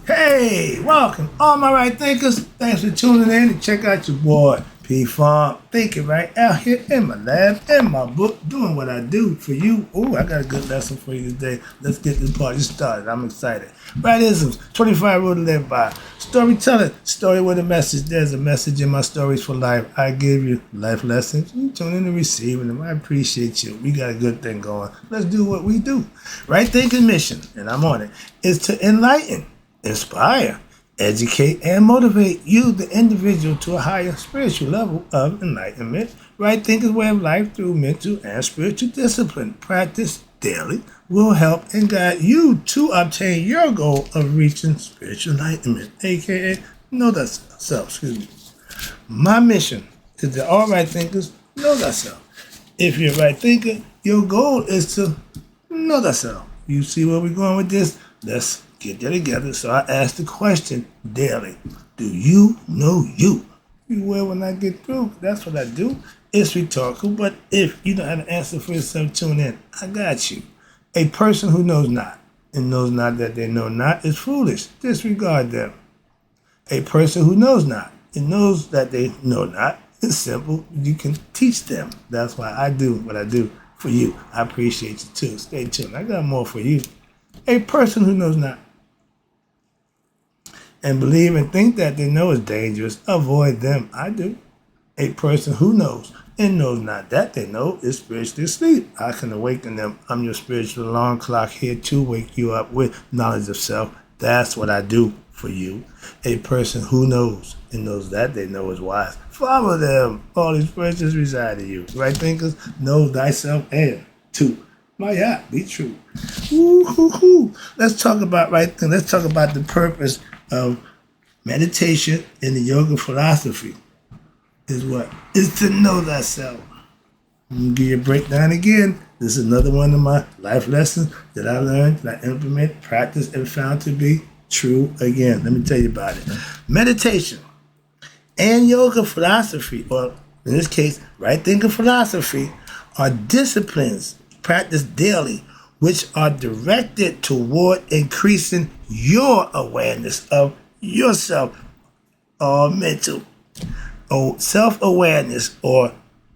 Hey, welcome, all my right thinkers. Thanks for tuning in and check out your boy P Farm. Thinking right out here in my lab, in my book, doing what I do for you. Oh, I got a good lesson for you today. Let's get this party started. I'm excited. Rightisms, 25 rule to live by. Storytelling, story with a message. There's a message in my stories for life. I give you life lessons. You tune in and receiving them. I appreciate you. We got a good thing going. Let's do what we do. Right thinking mission, and I'm on it, is to enlighten, inspire, educate, and motivate you, the individual, to a higher spiritual level of enlightenment. Right thinker's way of life through mental and spiritual discipline. Practice daily will help and guide you to obtain your goal of reaching spiritual enlightenment, aka know thyself. Excuse me. My mission is that all right thinkers know thyself. If you're a right thinker, your goal is to know thyself. You see where we're going with this? Let's get that together. So I ask the question daily: do you know you? You will when I get through. That's what I do. It's rhetorical, but if you don't have an answer for yourself, tune in. I got you. A person who knows not and knows not that they know not is foolish. Disregard them. A person who knows not and knows that they know not is simple. You can teach them. That's why I do what I do for you. I appreciate you too. Stay tuned. I got more for you. A person who knows not and believe and think that they know is dangerous, avoid them. I do. A person who knows and knows not that they know is spiritually asleep. I can awaken them. I'm your spiritual alarm clock here to wake you up with knowledge of self. That's what I do for you. A person who knows and knows that they know is wise. Follow them. All these virtues reside in you. Right thinkers, know thyself and two. My yacht, be true. Woo-hoo-hoo. Let's talk about right thing. Let's talk about the purpose of meditation in the yoga philosophy. Is what? Is to know thyself. I'm going to give you a breakdown again. This is another one of my life lessons that I learned, that I implement, practiced, and found to be true again. Let me tell you about it. Meditation and yoga philosophy, or in this case, right thinking philosophy, are disciplines practiced daily which are directed toward increasing your awareness of yourself, or mental or self-awareness or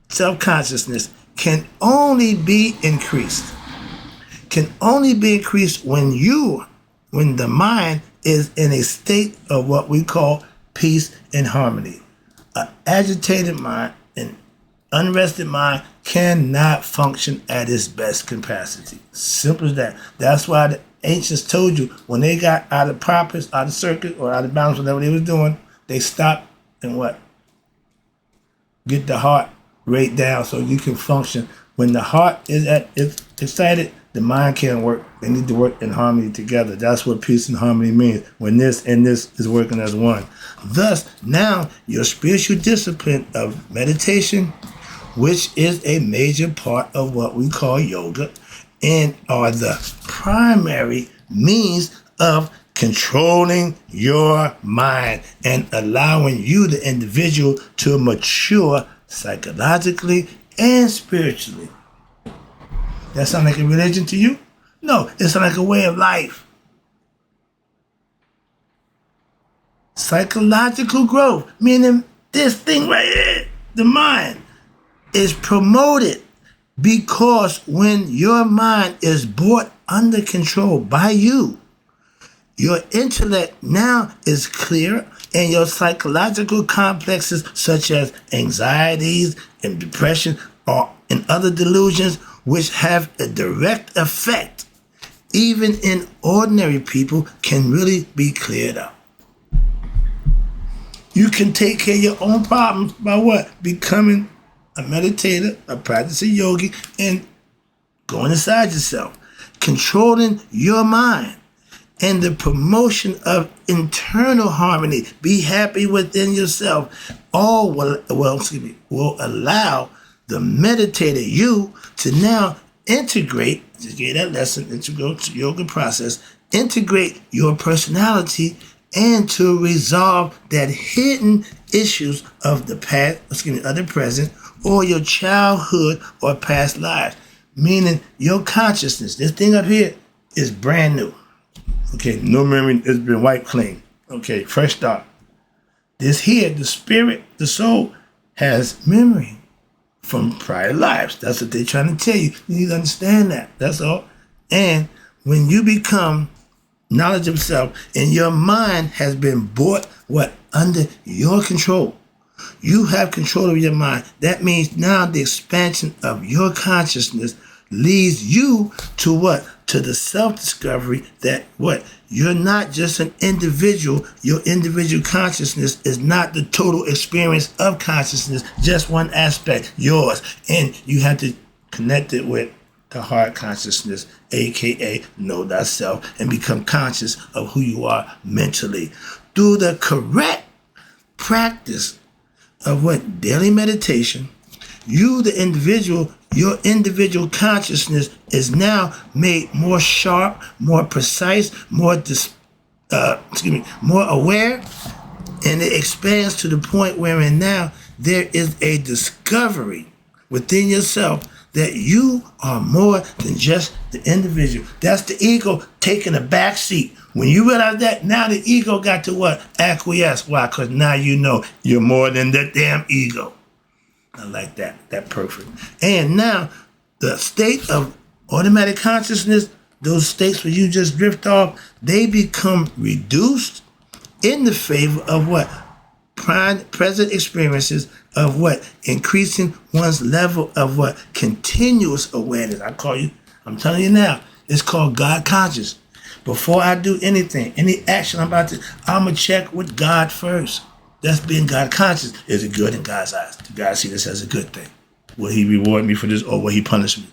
self-consciousness can only be increased when the mind is in a state of what we call peace and harmony. An agitated mind, an unrested mind cannot function at its best capacity. Simple as that. That's why the ancients told you when they got out of purpose, out of circuit, or out of balance, whatever they was doing, they stopped and what? Get the heart rate down so you can function. When the heart is excited, the mind can't work. They need to work in harmony together. That's what peace and harmony means. When this and this is working as one. Thus, now your spiritual discipline of meditation, which is a major part of what we call yoga, and are the primary means of controlling your mind and allowing you, the individual, to mature psychologically and spiritually. That sound like a religion to you? No, it's like a way of life. Psychological growth, meaning this thing right here, the mind, is promoted because when your mind is brought under control by you, your intellect now is clear, and your psychological complexes such as anxieties and depression or and other delusions which have a direct effect, even in ordinary people, can really be cleared up. You can take care of your own problems by what? Becoming a meditator, a practicing yogi, and going inside yourself, controlling your mind, and the promotion of internal harmony. Be happy within yourself. All will allow the meditator, you, to now integrate, to get that lesson, integral to yoga process, integrate your personality and to resolve that hidden issues of the past, of the present, or your childhood or past lives. Meaning your consciousness, this thing up here, is brand new. Okay, no memory, it's been wiped clean. Okay, fresh start. This here, the spirit, the soul, has memory from prior lives. That's what they're trying to tell you. You need to understand that. That's all. And when you become knowledge of self and your mind has been brought under your control. You have control of your mind. That means now the expansion of your consciousness leads you to what? To the self-discovery that what? You're not just an individual. Your individual consciousness is not the total experience of consciousness, just one aspect, yours. And you have to connect it with the heart consciousness, aka know thyself, and become conscious of who you are mentally. Through the correct practice of what? Daily meditation, you, the individual, your individual consciousness is now made more sharp, more precise, more aware, and it expands to the point wherein now there is a discovery within yourself that you are more than just the individual. That's the ego taking a back seat. When you realize that, now the ego got to what? Acquiesce. Why? Because now you know you're more than the damn ego. I like that. That perfect. And now the state of automatic consciousness, those states where you just drift off, they become reduced in the favor of what? Present experiences of what? Increasing one's level of what? Continuous awareness. I'm telling you now, it's called God conscious. Before I do anything, any action I'm going to check with God first. That's being God conscious. Is it good in God's eyes? Do God see this as a good thing? Will he reward me for this or will he punish me?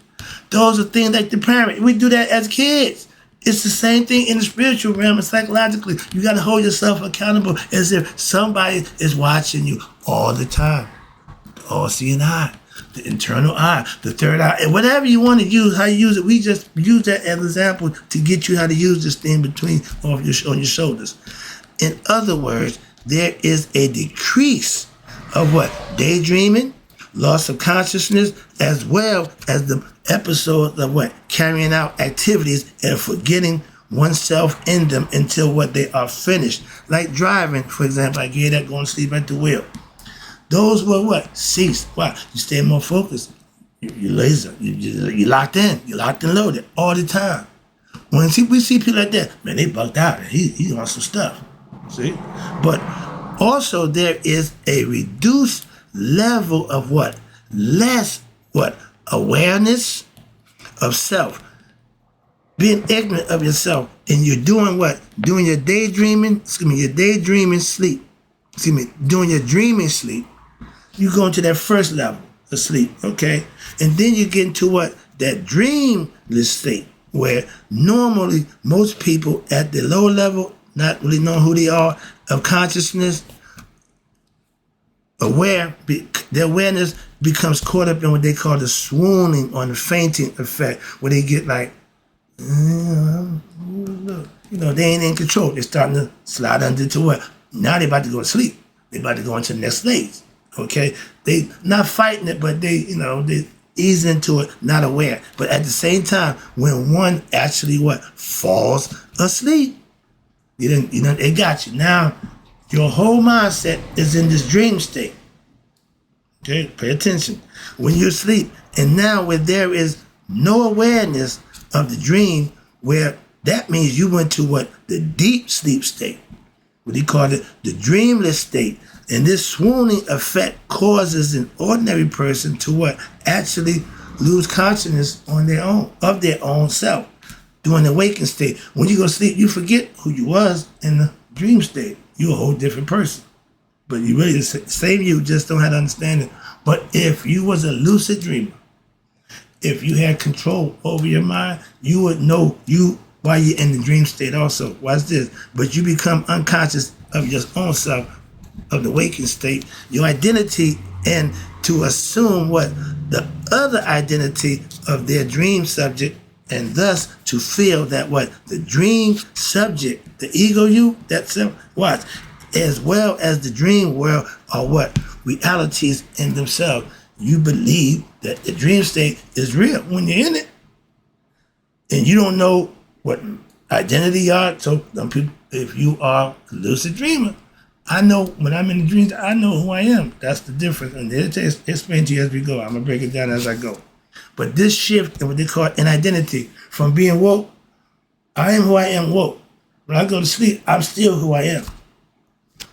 Those are things like the parent. We do that as kids. It's the same thing in the spiritual realm and psychologically. You got to hold yourself accountable as if somebody is watching you all the time. The all-seeing eye, the internal eye, the third eye, and whatever you want to use, how you use it. We just use that as an example to get you how to use this thing on your shoulders. In other words, there is a decrease of what? Daydreaming, loss of consciousness, as well as the episodes of what? Carrying out activities and forgetting oneself in them until what? They are finished. Like driving, for example, I get that going to sleep at the wheel. Those were what? Cease. Why? You stay more focused. You're laser. You're locked in. You're locked and loaded all the time. When we see people like that, man, they bugged out. He on some stuff. See? But also there is a reduced level of what? Less what? Awareness of self. Being ignorant of yourself. And you're doing what? Doing your daydreaming, your daydreaming sleep. Doing your dreaming sleep. You go into that first level of sleep, okay? And then you get into what? That dreamless state where normally most people at the low level, not really knowing who they are, of consciousness, their awareness becomes caught up in what they call the swooning or the fainting effect, where they get like, they ain't in control. They're starting to slide under to what? Now they're about to go to sleep. They're about to go into the next stage, okay? They not fighting it, but they ease into it, not aware. But at the same time, when one actually falls asleep, it got you. Now, your whole mindset is in this dream state. Okay, pay attention. When you're asleep, and now where there is no awareness of the dream, where that means you went to what? The deep sleep state. What he called it, the dreamless state. And this swooning effect causes an ordinary person to what? Actually lose consciousness on their own, of their own self. During the waking state. When you go to sleep, you forget who you was in the dream state. You're a whole different person. But you really, the same you, just don't have to understand it. But if you was a lucid dreamer, if you had control over your mind, you would know while you're in the dream state also. Watch this. But you become unconscious of your own self, of the waking state, your identity, and to assume what? The other identity of their dream subject, and thus to feel that what? The dream subject, the ego you, that self, watch, as well as the dream world are what? Realities in themselves. You believe that the dream state is real when you're in it. And you don't know what Identity are, so some people, if you are a lucid dreamer, I know when I'm in the dreams, I know who I am. That's the difference. And it'll explain to you as we go. I'm going to break it down as I go. But this shift in what they call an identity from being woke, I am who I am woke. When I go to sleep, I'm still who I am.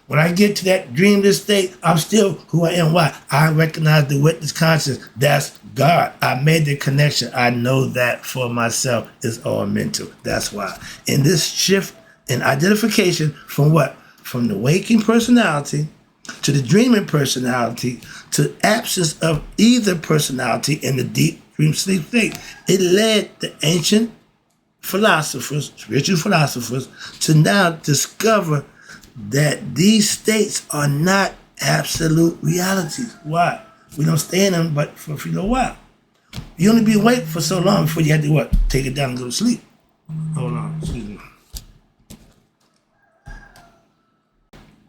When I get to that dreamless state, I'm still who I am. Why? I recognize the witness conscious. That's God. I made the connection. I know that for myself. It's all mental. That's why. In this shift in identification from what? From the waking personality to the dreaming personality to absence of either personality in the deep dream sleep state, it led the ancient philosophers, spiritual philosophers, to now discover that these states are not absolute realities. Why? We don't stay in them but for a while. You only be awake for so long before you have to what? Take it down and go to sleep. Hold on, excuse me.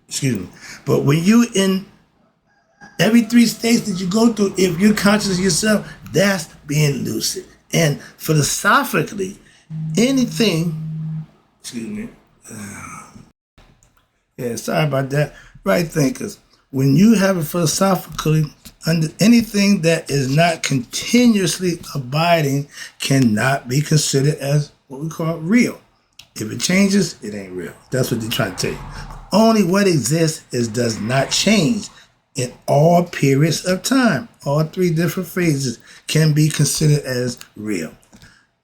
Excuse me. But when you in every 3 states that you go through, if you're conscious of yourself, that's being lucid. And philosophically, anything, excuse me, yeah, sorry about that. Right thinkers, when you have it philosophically, under anything that is not continuously abiding cannot be considered as what we call real. If it changes, it ain't real. That's what they're trying to tell you. Only what exists does not change in all periods of time. All 3 different phases can be considered as real.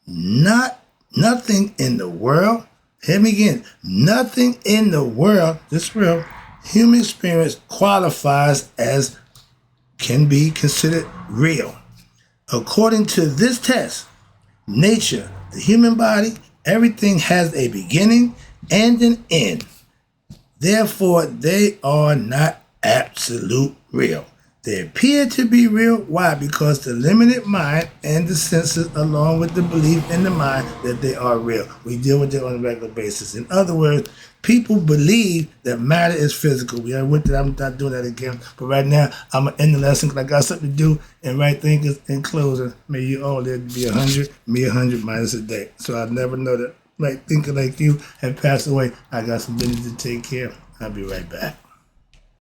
Nothing in the world, hear me again, nothing in the world, this real, human experience qualifies as can be considered real. According to this test, nature, the human body, everything has a beginning and an end. Therefore, they are not absolute real. They appear to be real. Why? Because the limited mind and the senses, along with the belief in the mind that they are real. We deal with it on a regular basis. In other words, people believe that matter is physical. We went through that. I'm not doing that again. But right now, I'm going to end the lesson because I got something to do. And right thinkers, in closing, may you all live to be 100, me 100 minus a day. So I'll never know that right thinker like you have passed away. I got some business to take care of. I'll be right back.